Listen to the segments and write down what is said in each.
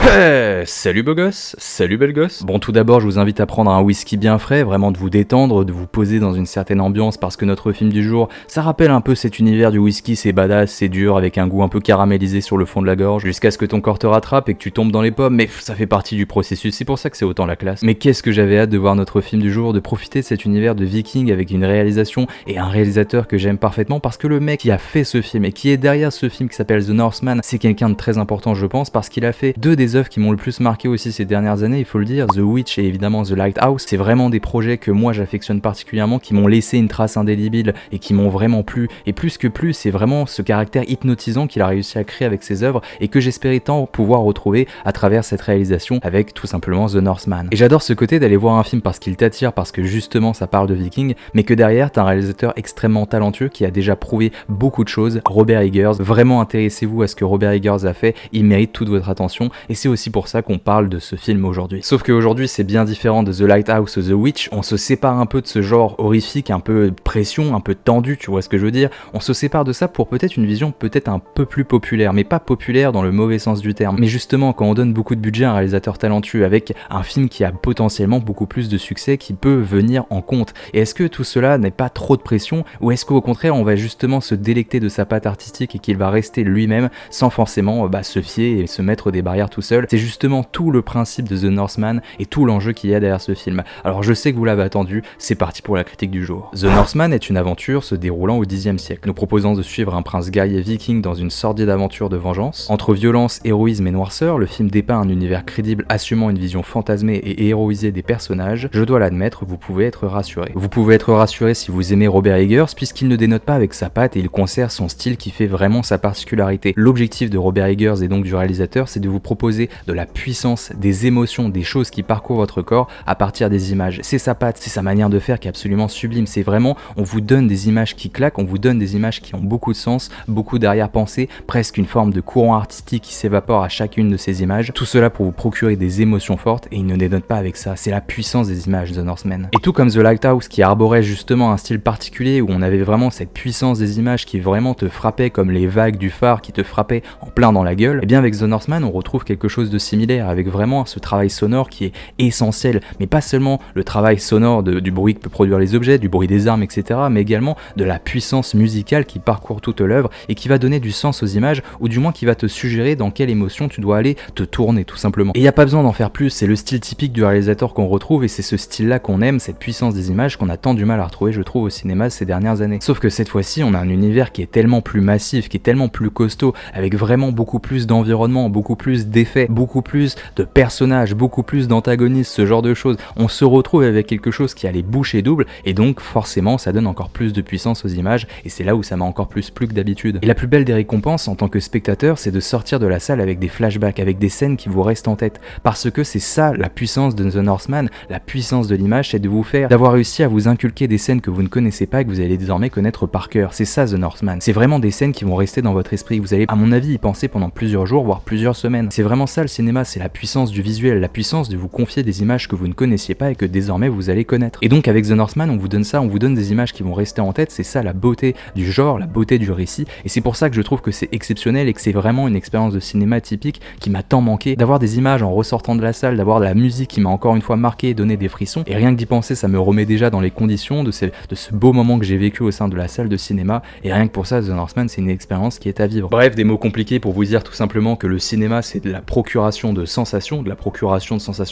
Hey, salut beau gosse, salut belle gosse. Bon, tout d'abord, je vous invite à prendre un whisky bien frais, vraiment de vous détendre, de vous poser dans une certaine ambiance parce que notre film du jour, ça rappelle un peu cet univers du whisky, c'est badass, c'est dur, avec un goût un peu caramélisé sur le fond de la gorge, jusqu'à ce que ton corps te rattrape et que tu tombes dans les pommes, mais ça fait partie du processus, c'est pour ça que c'est autant la classe. Mais qu'est-ce que j'avais hâte de voir notre film du jour, de profiter de cet univers de viking avec une réalisation et un réalisateur que j'aime parfaitement parce que le mec qui a fait ce film et qui est derrière ce film qui s'appelle The Northman, c'est quelqu'un de très important je pense parce qu'il a fait deux des œuvres qui m'ont le plus marqué aussi ces dernières années, il faut le dire, The Witch et évidemment The Lighthouse. C'est vraiment des projets que moi j'affectionne particulièrement, qui m'ont laissé une trace indélébile et qui m'ont vraiment plu. Et plus que plus, c'est vraiment ce caractère hypnotisant qu'il a réussi à créer avec ses œuvres et que j'espérais tant pouvoir retrouver à travers cette réalisation avec tout simplement The Northman. Et j'adore ce côté d'aller voir un film parce qu'il t'attire, parce que justement ça parle de Vikings, mais que derrière t'as un réalisateur extrêmement talentueux qui a déjà prouvé beaucoup de choses, Robert Eggers. Vraiment intéressez-vous à ce que Robert Eggers a fait, il mérite toute votre attention et c'est aussi pour ça qu'on parle de ce film aujourd'hui. Sauf qu'aujourd'hui c'est bien différent de The Lighthouse ou The Witch, on se sépare un peu de ce genre horrifique, un peu pression, un peu tendu, tu vois ce que je veux dire, on se sépare de ça pour peut-être une vision peut-être un peu plus populaire, mais pas populaire dans le mauvais sens du terme. Mais justement quand on donne beaucoup de budget à un réalisateur talentueux avec un film qui a potentiellement beaucoup plus de succès qui peut venir en compte, et est-ce que tout cela n'est pas trop de pression, ou est-ce qu'au contraire on va justement se délecter de sa patte artistique et qu'il va rester lui-même sans forcément se fier et se mettre des barrières tout seul. C'est justement tout le principe de The Northman et tout l'enjeu qu'il y a derrière ce film. Alors je sais que vous l'avez attendu, c'est parti pour la critique du jour. The Northman est une aventure se déroulant au Xe siècle, nous proposant de suivre un prince guerrier viking dans une sordide aventure de vengeance. Entre violence, héroïsme et noirceur, le film dépeint un univers crédible assumant une vision fantasmée et héroïsée des personnages. Je dois l'admettre, vous pouvez être rassuré. Vous pouvez être rassuré si vous aimez Robert Eggers puisqu'il ne dénote pas avec sa patte et il conserve son style qui fait vraiment sa particularité. L'objectif de Robert Eggers et donc du réalisateur, c'est de vous proposer de la puissance, des émotions, des choses qui parcourent votre corps à partir des images. C'est sa patte, c'est sa manière de faire qui est absolument sublime. C'est vraiment, on vous donne des images qui claquent, on vous donne des images qui ont beaucoup de sens, beaucoup d'arrière-pensée, presque une forme de courant artistique qui s'évapore à chacune de ces images. Tout cela pour vous procurer des émotions fortes et il ne dénote pas avec ça. C'est la puissance des images de Northman. Et tout comme The Lighthouse qui arborait justement un style particulier où on avait vraiment cette puissance des images qui vraiment te frappait comme les vagues du phare qui te frappaient en plein dans la gueule, et bien avec The Northman on retrouve quelque chose de similaire avec vraiment ce travail sonore qui est essentiel, mais pas seulement le travail sonore du bruit que peut produire les objets, du bruit des armes, etc., mais également de la puissance musicale qui parcourt toute l'œuvre et qui va donner du sens aux images, ou du moins qui va te suggérer dans quelle émotion tu dois aller te tourner tout simplement. Et il n'y a pas besoin d'en faire plus, c'est le style typique du réalisateur qu'on retrouve et c'est ce style-là qu'on aime, cette puissance des images qu'on a tant du mal à retrouver je trouve au cinéma ces dernières années. Sauf que cette fois-ci on a un univers qui est tellement plus massif, qui est tellement plus costaud, avec vraiment beaucoup plus d'environnement, beaucoup plus d'effets, beaucoup plus de personnages, beaucoup plus d'antagonistes, ce genre de choses. On se retrouve avec quelque chose qui a les bouchées doubles et donc forcément ça donne encore plus de puissance aux images et c'est là où ça m'a encore plus plu que d'habitude. Et la plus belle des récompenses en tant que spectateur, c'est de sortir de la salle avec des flashbacks, avec des scènes qui vous restent en tête parce que c'est ça la puissance de The Northman, la puissance de l'image, c'est de vous faire, d'avoir réussi à vous inculquer des scènes que vous ne connaissez pas et que vous allez désormais connaître par cœur. C'est ça The Northman. C'est vraiment des scènes qui vont rester dans votre esprit. Vous allez à mon avis y penser pendant plusieurs jours voire plusieurs semaines. C'est vraiment ça le cinéma, c'est la puissance du visuel, la puissance de vous confier des images que vous ne connaissiez pas et que désormais vous allez connaître. Et donc avec The Northman on vous donne ça, on vous donne des images qui vont rester en tête, c'est ça la beauté du genre, la beauté du récit et c'est pour ça que je trouve que c'est exceptionnel et que c'est vraiment une expérience de cinéma typique qui m'a tant manqué, d'avoir des images en ressortant de la salle, d'avoir de la musique qui m'a encore une fois marqué et donné des frissons et rien que d'y penser ça me remet déjà dans les conditions de ce beau moment que j'ai vécu au sein de la salle de cinéma et rien que pour ça The Northman c'est une expérience qui est à vivre. Bref, des mots compliqués pour vous dire tout simplement que le cinéma c'est de la procuration de sensations,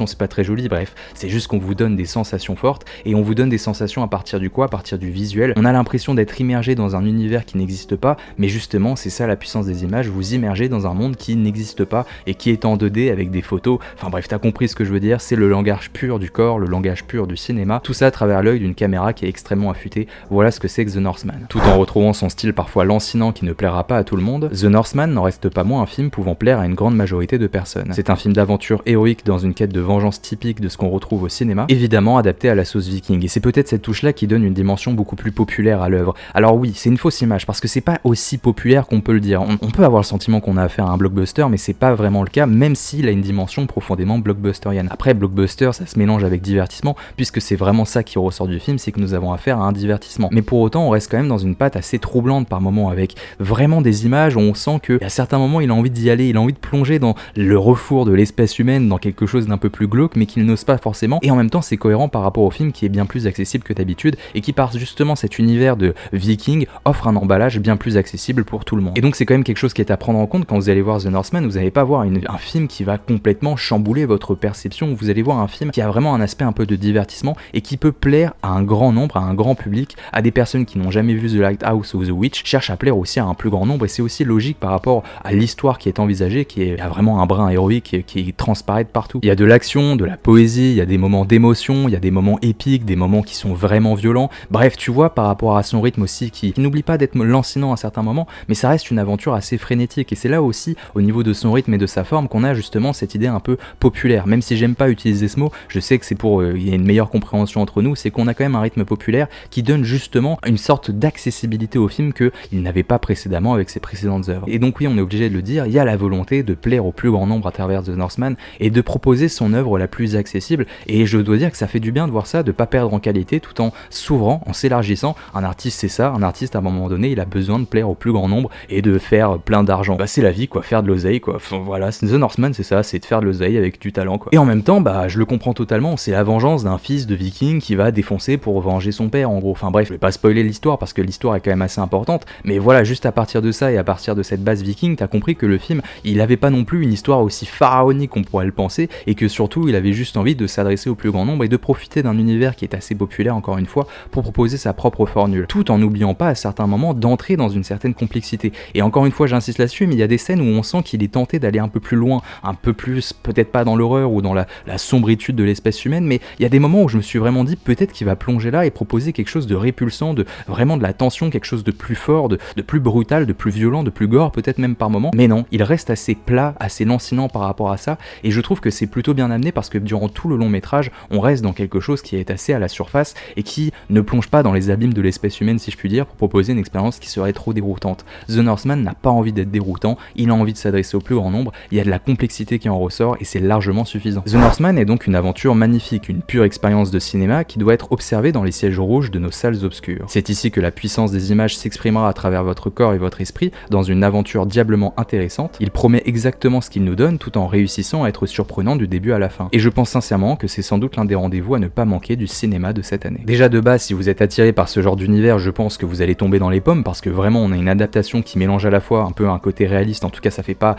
c'est pas très joli, bref, c'est juste qu'on vous donne des sensations fortes et on vous donne des sensations à partir du quoi? À partir du visuel. On a l'impression d'être immergé dans un univers qui n'existe pas, mais justement c'est ça la puissance des images, vous immergez dans un monde qui n'existe pas et qui est en 2D avec des photos, enfin bref t'as compris ce que je veux dire, c'est le langage pur du corps, le langage pur du cinéma, tout ça à travers l'œil d'une caméra qui est extrêmement affûtée, voilà ce que c'est que The Northman. Tout en retrouvant son style parfois lancinant qui ne plaira pas à tout le monde, The Northman n'en reste pas moins un film pouvant plaire à une grande majorité de personnes. C'est un film d'aventure héroïque dans une quête de vengeance typique de ce qu'on retrouve au cinéma, évidemment adapté à la sauce viking, et c'est peut-être cette touche-là qui donne une dimension beaucoup plus populaire à l'œuvre. Alors oui, c'est une fausse image, parce que c'est pas aussi populaire qu'on peut le dire. On peut avoir le sentiment qu'on a affaire à un blockbuster, mais c'est pas vraiment le cas, même s'il a une dimension profondément blockbusterienne. Après, blockbuster, ça se mélange avec divertissement, puisque c'est vraiment ça qui ressort du film, c'est que nous avons affaire à un divertissement. Mais pour autant, on reste quand même dans une patte assez troublante par moments, avec vraiment des images où on sent qu'à certains moments, il a envie d'y aller, il a envie de plonger dans le refour de l'espèce humaine dans quelque chose d'un peu plus glauque, mais qu'il n'ose pas forcément, et en même temps c'est cohérent par rapport au film qui est bien plus accessible que d'habitude, et qui par justement cet univers de Viking offre un emballage bien plus accessible pour tout le monde. Et donc c'est quand même quelque chose qui est à prendre en compte quand vous allez voir The Northman. Vous n'allez pas voir un film qui va complètement chambouler votre perception, vous allez voir un film qui a vraiment un aspect un peu de divertissement et qui peut plaire à un grand nombre, à un grand public, à des personnes qui n'ont jamais vu The Lighthouse ou The Witch, cherchent à plaire aussi à un plus grand nombre, et c'est aussi logique par rapport à l'histoire qui est envisagée, qui est vraiment un brin héroïque qui transparaît de partout. Il y a de l'action, de la poésie, il y a des moments d'émotion, il y a des moments épiques, des moments qui sont vraiment violents. Bref, tu vois, par rapport à son rythme aussi, qui n'oublie pas d'être lancinant à certains moments, mais ça reste une aventure assez frénétique, et c'est là aussi, au niveau de son rythme et de sa forme, qu'on a justement cette idée un peu populaire. Même si j'aime pas utiliser ce mot, je sais que c'est pour il y a une meilleure compréhension entre nous, c'est qu'on a quand même un rythme populaire qui donne justement une sorte d'accessibilité au film qu'il n'avait pas précédemment avec ses précédentes œuvres. Et donc oui, on est obligé de le dire, il y a la volonté de plaire au plus grand nombre à travers The Northman et de proposer son œuvre la plus accessible, et je dois dire que ça fait du bien de voir ça, de pas perdre en qualité tout en s'ouvrant, en s'élargissant. Un artiste c'est ça, un artiste à un moment donné il a besoin de plaire au plus grand nombre et de faire plein d'argent. Bah c'est la vie quoi, faire de l'oseille quoi, enfin, voilà, The Northman c'est ça, c'est de faire de l'oseille avec du talent quoi. Et en même temps bah je le comprends totalement, c'est la vengeance d'un fils de viking qui va défoncer pour venger son père en gros. Enfin bref, je vais pas spoiler l'histoire parce que l'histoire est quand même assez importante, mais voilà, juste à partir de ça et à partir de cette base viking, t'as compris que le film, il avait pas non plus une histoire aussi pharaonique qu'on pourrait le penser, et que surtout il avait juste envie de s'adresser au plus grand nombre et de profiter d'un univers qui est assez populaire encore une fois pour proposer sa propre formule, tout en n'oubliant pas à certains moments d'entrer dans une certaine complexité. Et encore une fois j'insiste là-dessus, mais il y a des scènes où on sent qu'il est tenté d'aller un peu plus loin, un peu plus, peut-être pas dans l'horreur ou dans la sombritude de l'espèce humaine, mais il y a des moments où je me suis vraiment dit peut-être qu'il va plonger là et proposer quelque chose de répulsant, de vraiment de la tension, quelque chose de plus fort, de plus brutal, de plus violent, de plus gore peut-être même par moment, mais non, il reste assez plat, assez lancinant par rapport à ça, et je trouve que c'est plutôt bien amené parce que durant tout le long métrage, on reste dans quelque chose qui est assez à la surface et qui ne plonge pas dans les abîmes de l'espèce humaine si je puis dire, pour proposer une expérience qui serait trop déroutante. The Northman n'a pas envie d'être déroutant, il a envie de s'adresser au plus grand nombre, il y a de la complexité qui en ressort et c'est largement suffisant. The Northman est donc une aventure magnifique, une pure expérience de cinéma qui doit être observée dans les sièges rouges de nos salles obscures. C'est ici que la puissance des images s'exprimera à travers votre corps et votre esprit dans une aventure diablement intéressante. Il promet exactement ce qu'il nous donne tout en réussissant à être surprenant du début à la fin. Et je pense sincèrement que c'est sans doute l'un des rendez-vous à ne pas manquer du cinéma de cette année. Déjà de base, si vous êtes attiré par ce genre d'univers, je pense que vous allez tomber dans les pommes parce que vraiment on a une adaptation qui mélange à la fois un peu un côté réaliste, en tout cas ça fait pas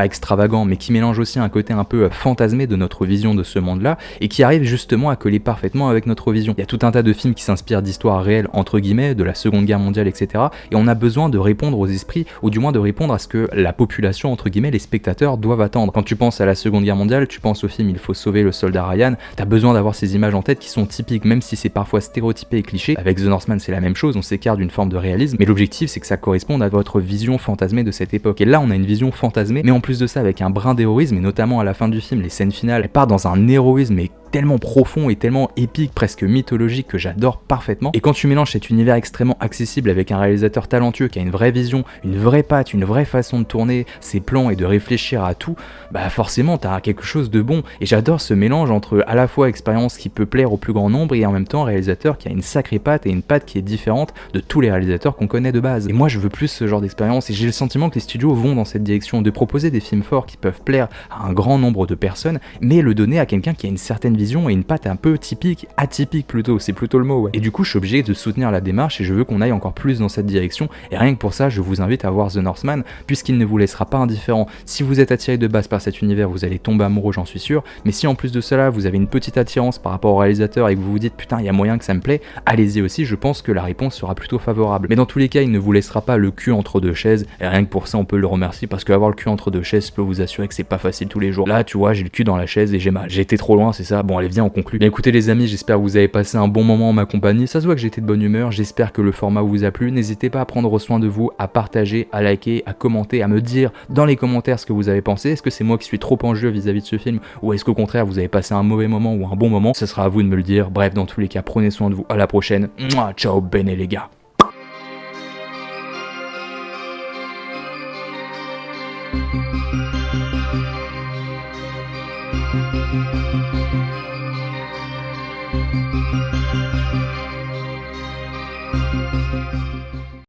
extravagant, mais qui mélange aussi un côté un peu fantasmé de notre vision de ce monde-là et qui arrive justement à coller parfaitement avec notre vision. Il y a tout un tas de films qui s'inspirent d'histoires réelles entre guillemets, de la Seconde Guerre mondiale, etc. Et on a besoin de répondre aux esprits, ou du moins de répondre à ce que la population, entre guillemets, les spectateurs doivent attendre. Quand tu penses à la Seconde Guerre mondiale, tu penses au film Il faut sauver le soldat Ryan, t'as besoin d'avoir ces images en tête qui sont typiques, même si c'est parfois stéréotypé et cliché. Avec The Northman c'est la même chose, on s'écarte d'une forme de réalisme, mais l'objectif c'est que ça corresponde à votre vision fantasmée de cette époque. Et là on a une vision fantasmée, mais en plus de ça avec un brin d'héroïsme, et notamment à la fin du film, les scènes finales, elles partent dans un héroïsme tellement profond et tellement épique, presque mythologique, que j'adore parfaitement. Et quand tu mélanges cet univers extrêmement accessible avec un réalisateur talentueux qui a une vraie vision, une vraie patte, une vraie façon de tourner ses plans et de réfléchir à tout, bah forcément t'as quelque chose de bon. Et j'adore ce mélange entre à la fois expérience qui peut plaire au plus grand nombre et en même temps réalisateur qui a une sacrée patte et une patte qui est différente de tous les réalisateurs qu'on connaît de base. Et moi je veux plus ce genre d'expérience, et j'ai le sentiment que les studios vont dans cette direction, de proposer des films forts qui peuvent plaire à un grand nombre de personnes, mais le donner à quelqu'un qui a une certaine vision et une patte un peu typique, atypique plutôt, c'est plutôt le mot, ouais. Et du coup je suis obligé de soutenir la démarche et je veux qu'on aille encore plus dans cette direction, et rien que pour ça je vous invite à voir The Northman, puisqu'il ne vous laissera pas indifférent. Si vous êtes attiré de base par cet univers, vous allez tomber amoureux, j'en suis sûr, mais si en plus de cela vous avez une petite attirance par rapport au réalisateur et que vous vous dites putain il y a moyen que ça me plaît, allez-y aussi, je pense que la réponse sera plutôt favorable. Mais dans tous les cas il ne vous laissera pas le cul entre deux chaises, et rien que pour ça on peut le remercier, parce qu'avoir le cul entre deux chaises, je peux vous assurer que c'est pas facile tous les jours. Là tu vois, j'ai le cul dans la chaise et j'ai mal, j'ai été trop loin, c'est ça. Bon allez viens on conclut. Bien écoutez les amis, j'espère que vous avez passé un bon moment en ma compagnie, ça se voit que j'étais de bonne humeur, j'espère que le format vous a plu, n'hésitez pas à prendre soin de vous, à partager, à liker, à commenter, à me dire dans les commentaires ce que vous avez pensé. Est-ce que c'est moi qui suis trop enjoué vis-à-vis de ce film, ou est-ce qu'au contraire vous avez passé un mauvais moment ou un bon moment? Ce sera à vous de me le dire. Bref, dans tous les cas, prenez soin de vous, à la prochaine. Mouah, ciao bene les gars.